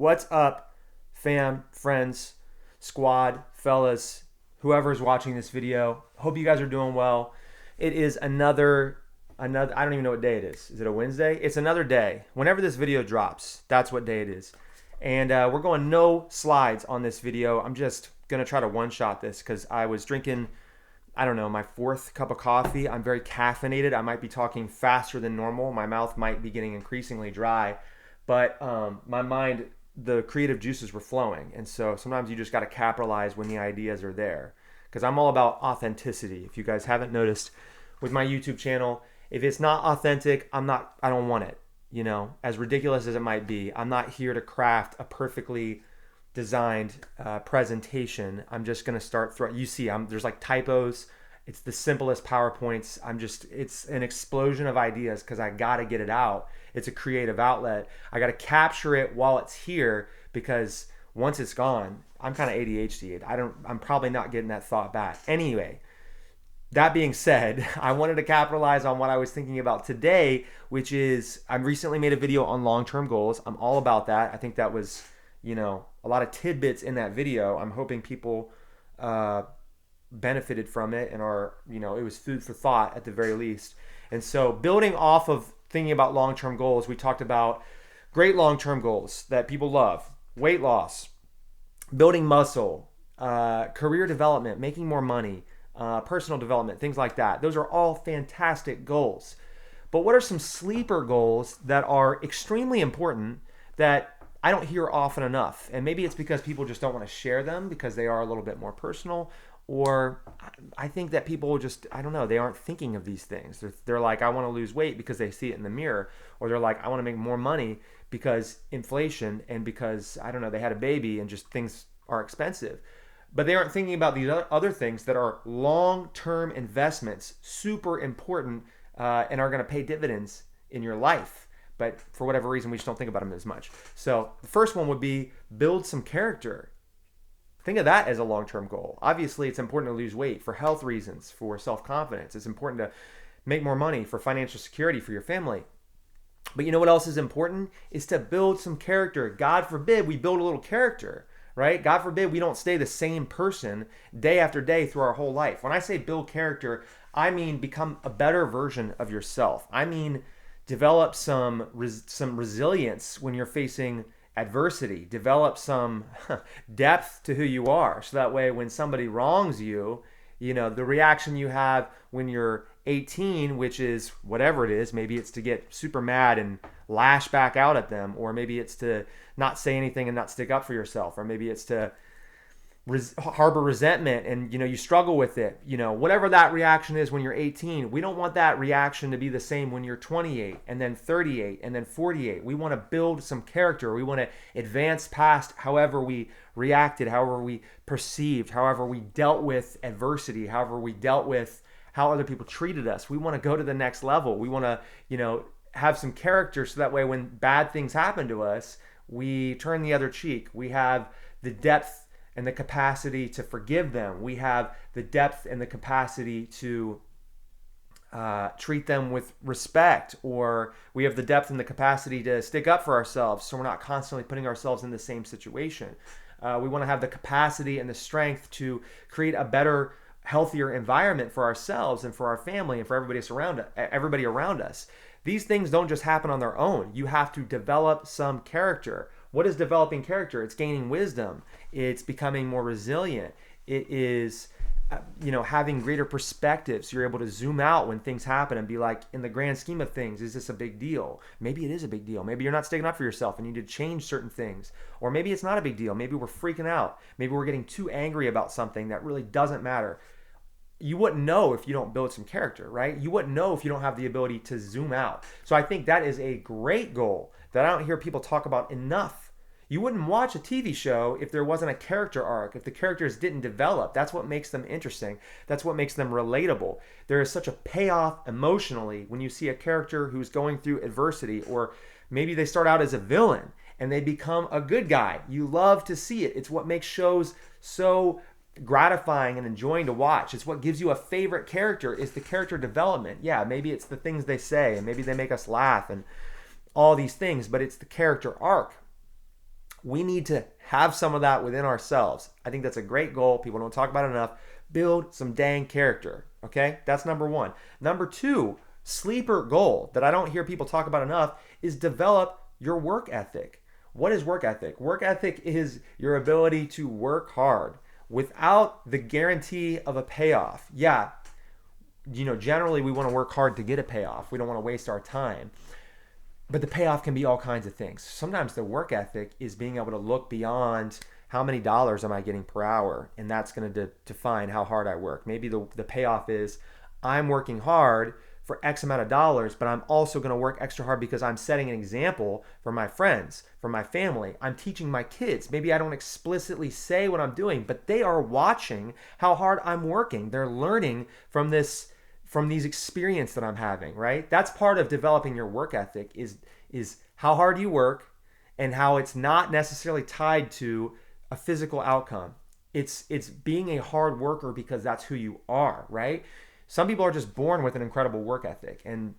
What's up, fam, friends, squad, fellas, whoever's watching this video? Hope you guys are doing well. It is another I don't even know what day it is. Is it a Wednesday? It's another day. Whenever this video drops, that's what day it is. And we're going no slides on this video. I'm just going to try to one-shot this because I was drinking, I don't know, my fourth cup of coffee. I'm very caffeinated. I might be talking faster than normal. My mouth might be getting increasingly dry. But my mind, the creative juices were flowing. And so sometimes you just got to capitalize when the ideas are there. Because I'm all about authenticity. If you guys haven't noticed with my YouTube channel, if it's not authentic, I don't want it. You know, as ridiculous as it might be, I'm not here to craft a perfectly designed presentation. I'm just going to start throwing, you see, there's like typos. It's the simplest PowerPoints. It's an explosion of ideas because I got to get it out. It's a creative outlet. I got to capture it while it's here because once it's gone, I'm kind of ADHD. I'm probably not getting that thought back. Anyway, that being said, I wanted to capitalize on what I was thinking about today, which is I recently made a video on long-term goals. I'm all about that. I think that was, a lot of tidbits in that video. I'm hoping people benefited from it and it was food for thought at the very least. And so building off of thinking about long-term goals, we talked about great long-term goals that people love: weight loss, building muscle, career development, making more money, personal development, things like that. Those are all fantastic goals. But what are some sleeper goals that are extremely important that I don't hear often enough? And maybe it's because people just don't want to share them because they are a little bit more personal, or I think that people just, I don't know, they aren't thinking of these things. They're like, I want to lose weight because they see it in the mirror, or they're like, I want to make more money because inflation and because, I don't know, they had a baby and just things are expensive. But they aren't thinking about these other things that are long-term investments, super important, and are going to pay dividends in your life. But for whatever reason, we just don't think about them as much. So the first one would be build some character. Think of that as a long-term goal. Obviously, it's important to lose weight for health reasons, for self-confidence. It's important to make more money for financial security for your family. But you know what else is important? Is to build some character. God forbid we build a little character, right? God forbid we don't stay the same person day after day through our whole life. When I say build character, I mean become a better version of yourself. I mean develop some resilience when you're facing adversity. Develop some depth to who you are. So that way when somebody wrongs you, the reaction you have when you're 18, which is whatever it is, maybe it's to get super mad and lash back out at them, or maybe it's to not say anything and not stick up for yourself, or maybe it's to harbor resentment and you struggle with it. Whatever that reaction is when you're 18, we don't want that reaction to be the same when you're 28 and then 38 and then 48. We want to build some character. We want to advance past however we reacted, however we perceived, however we dealt with adversity, however we dealt with how other people treated us. We want to go to the next level. We want to, have some character so that way when bad things happen to us, we turn the other cheek. We have the depth and the capacity to forgive them. We have the depth and the capacity to treat them with respect, or we have the depth and the capacity to stick up for ourselves so we're not constantly putting ourselves in the same situation. We want to have the capacity and the strength to create a better, healthier environment for ourselves and for our family and for everybody around us. These things don't just happen on their own. You have to develop some character. What is developing character? It's gaining wisdom. It's becoming more resilient. It is, having greater perspectives. You're able to zoom out when things happen and be like, in the grand scheme of things, is this a big deal? Maybe it is a big deal. Maybe you're not sticking up for yourself and you need to change certain things. Or maybe it's not a big deal. Maybe we're freaking out. Maybe we're getting too angry about something that really doesn't matter. You wouldn't know if you don't build some character, right? You wouldn't know if you don't have the ability to zoom out. So I think that is a great goal that I don't hear people talk about enough. You wouldn't watch a TV show if there wasn't a character arc, if the characters didn't develop. That's what makes them interesting. That's what makes them relatable. There is such a payoff emotionally when you see a character who's going through adversity, or maybe they start out as a villain and they become a good guy. You love to see it. It's what makes shows so gratifying and enjoying to watch. It's what gives you a favorite character, is the character development. Yeah, maybe it's the things they say and maybe they make us laugh and all these things, but it's the character arc. We need to have some of that within ourselves. I think that's a great goal. People don't talk about it enough. Build some dang character. Okay, that's number one. Number two, sleeper goal that I don't hear people talk about enough is develop your work ethic. What is work ethic? Work ethic is your ability to work hard without the guarantee of a payoff. Yeah, generally we want to work hard to get a payoff. We don't want to waste our time. But the payoff can be all kinds of things. Sometimes the work ethic is being able to look beyond how many dollars am I getting per hour, and that's going to define how hard I work. Maybe the payoff is I'm working hard for X amount of dollars, but I'm also going to work extra hard because I'm setting an example for my friends, for my family. I'm teaching my kids. Maybe I don't explicitly say what I'm doing, but they are watching how hard I'm working. They're learning from these experiences that I'm having, right? That's part of developing your work ethic is how hard you work and how it's not necessarily tied to a physical outcome. It's being a hard worker because that's who you are, right? Some people are just born with an incredible work ethic, and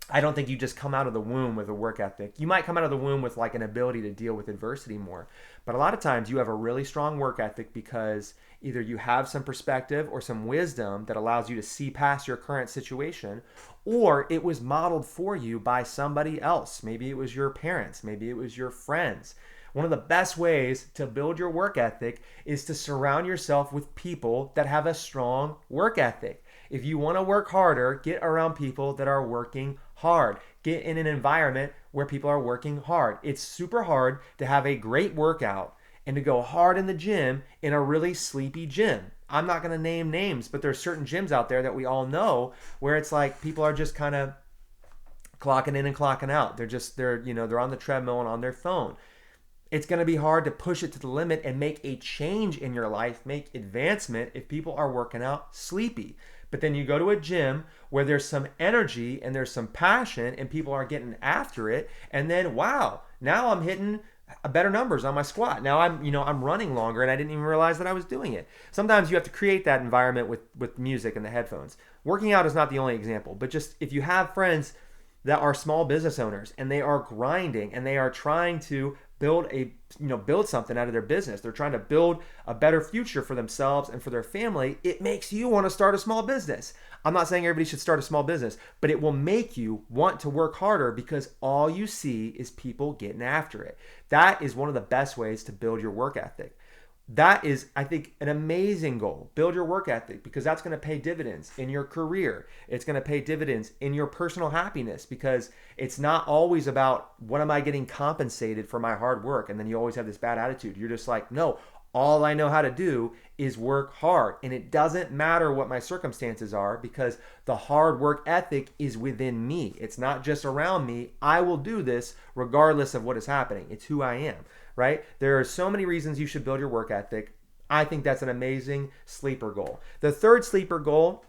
I don't think you just come out of the womb with a work ethic. You might come out of the womb with like an ability to deal with adversity more, but a lot of times you have a really strong work ethic because either you have some perspective or some wisdom that allows you to see past your current situation, or it was modeled for you by somebody else. Maybe it was your parents, maybe it was your friends. One of the best ways to build your work ethic is to surround yourself with people that have a strong work ethic. If you want to work harder, get around people that are working hard. Get in an environment where people are working hard. It's super hard to have a great workout and to go hard in the gym in a really sleepy gym. I'm not going to name names, but there's certain gyms out there that we all know where it's like people are just kind of clocking in and clocking out. They're on the treadmill and on their phone. It's going to be hard to push it to the limit and make a change in your life, make advancement if people are working out sleepy. But then you go to a gym where there's some energy and there's some passion and people are getting after it. And then, wow, now I'm hitting better numbers on my squat. Now I'm running longer and I didn't even realize that I was doing it. Sometimes you have to create that environment with music and the headphones. Working out is not the only example, but just if you have friends that are small business owners and they are grinding and they are trying to build something out of their business. They're trying to build a better future for themselves and for their family. It makes you want to start a small business. I'm not saying everybody should start a small business, but it will make you want to work harder because all you see is people getting after it. That is one of the best ways to build your work ethic. That is, I think, an amazing goal. Build your work ethic because that's going to pay dividends in your career. It's going to pay dividends in your personal happiness because it's not always about what am I getting compensated for my hard work. And then you always have this bad attitude. You're just like, no, all I know how to do is work hard. And it doesn't matter what my circumstances are because the hard work ethic is within me. It's not just around me. I will do this regardless of what is happening. It's who I am. Right? There are so many reasons you should build your work ethic. I think that's an amazing sleeper goal. The third sleeper goal,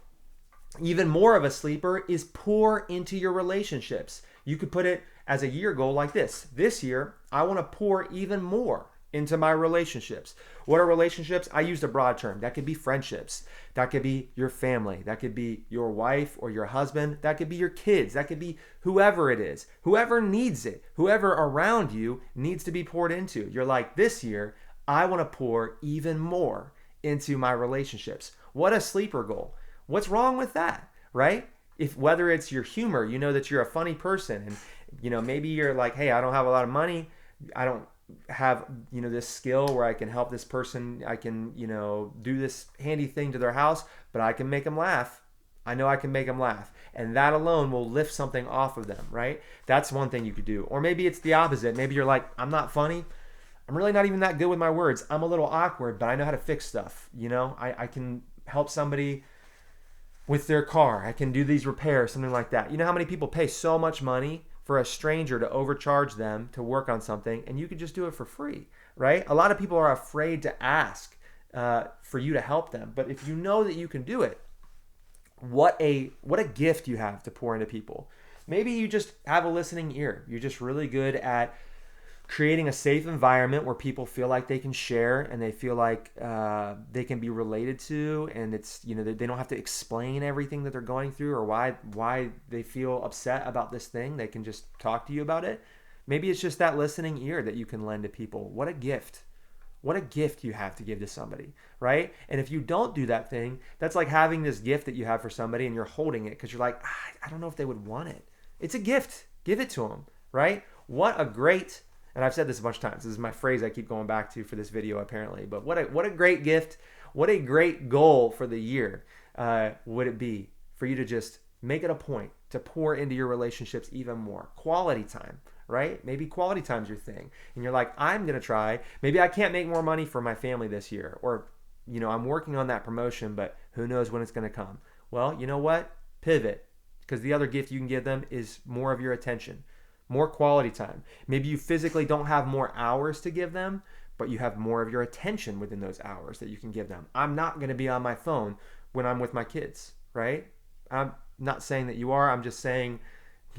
even more of a sleeper, is pour into your relationships. You could put it as a year goal like this. This year, I want to pour even more into my relationships. What are relationships? I used a broad term. That could be friendships. That could be your family. That could be your wife or your husband. That could be your kids. That could be whoever it is. Whoever needs it. Whoever around you needs to be poured into. You're like, this year, I want to pour even more into my relationships. What a sleeper goal. What's wrong with that, right? If whether it's your humor, you know that you're a funny person and maybe you're like, hey, I don't have a lot of money. I don't have this skill where I can help this person. I can do this handy thing to their house, but I can make them laugh. I know I can make them laugh, and that alone will lift something off of them, right? That's one thing you could do. Or maybe it's the opposite. Maybe you're like, I'm not funny. I'm really not even that good with my words. I'm a little awkward, but I know how to fix stuff. I can help somebody with their car. I can do these repairs, something like that. You know how many people pay so much money for a stranger to overcharge them to work on something, and you could just do it for free, right? A lot of people are afraid to ask for you to help them, but if you know that you can do it, what a gift you have to pour into people. Maybe you just have a listening ear. You're just really good at creating a safe environment where people feel like they can share and they feel like they can be related to, and it's they don't have to explain everything that they're going through or why they feel upset about this thing. They can just talk to you about it. Maybe it's just that listening ear that you can lend to people. What a gift. What a gift you have to give to somebody, right? And if you don't do that thing, that's like having this gift that you have for somebody and you're holding it because you're like, I don't know if they would want it. It's a gift. Give it to them, right? What a great, and I've said this a bunch of times. This is my phrase I keep going back to for this video apparently. But what a great gift. What a great goal for the year would it be for you to just make it a point to pour into your relationships even more. Quality time, right? Maybe quality time's your thing. And you're like, I'm going to try. Maybe I can't make more money for my family this year. Or, I'm working on that promotion, but who knows when it's going to come. Well, you know what? Pivot. Because the other gift you can give them is more of your attention, more quality time. Maybe you physically don't have more hours to give them, but you have more of your attention within those hours that you can give them. I'm not going to be on my phone when I'm with my kids, right? I'm not saying that you are. I'm just saying,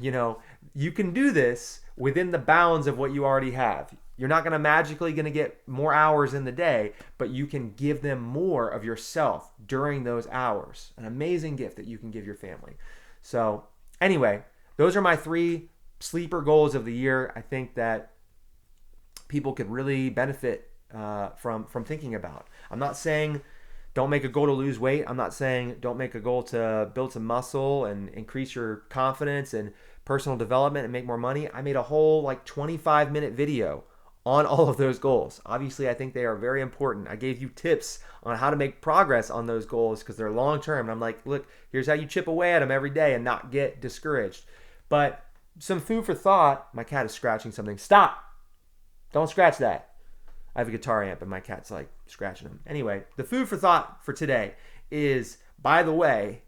you can do this within the bounds of what you already have. You're not going to magically going to get more hours in the day, but you can give them more of yourself during those hours. An amazing gift that you can give your family. So anyway, those are my 3 sleeper goals of the year. I think that people could really benefit from thinking about. I'm not saying don't make a goal to lose weight. I'm not saying don't make a goal to build some muscle and increase your confidence and personal development and make more money. I made a whole 25-minute video on all of those goals. Obviously, I think they are very important. I gave you tips on how to make progress on those goals because they're long term. And I'm like, look, here's how you chip away at them every day and not get discouraged. But some food for thought. My cat is scratching something. Stop. Don't scratch that. I have a guitar amp and my cat's scratching them. Anyway, the food for thought for today is, by the way,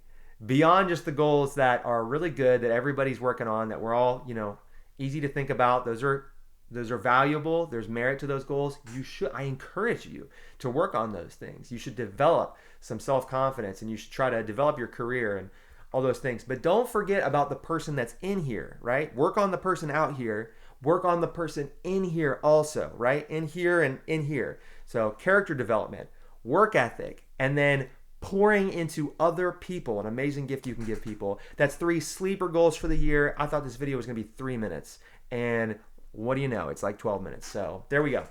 beyond just the goals that are really good, that everybody's working on, that we're all, easy to think about. Those are valuable. There's merit to those goals. I encourage you to work on those things. You should develop some self-confidence and you should try to develop your career and all those things. But don't forget about the person that's in here, right? Work on the person out here. Work on the person in here also, right? In here and in here. So character development, work ethic, and then pouring into other people, an amazing gift you can give people. That's 3 sleeper goals for the year. I thought this video was going to be 3 minutes. And what do you know? It's 12 minutes. So there we go.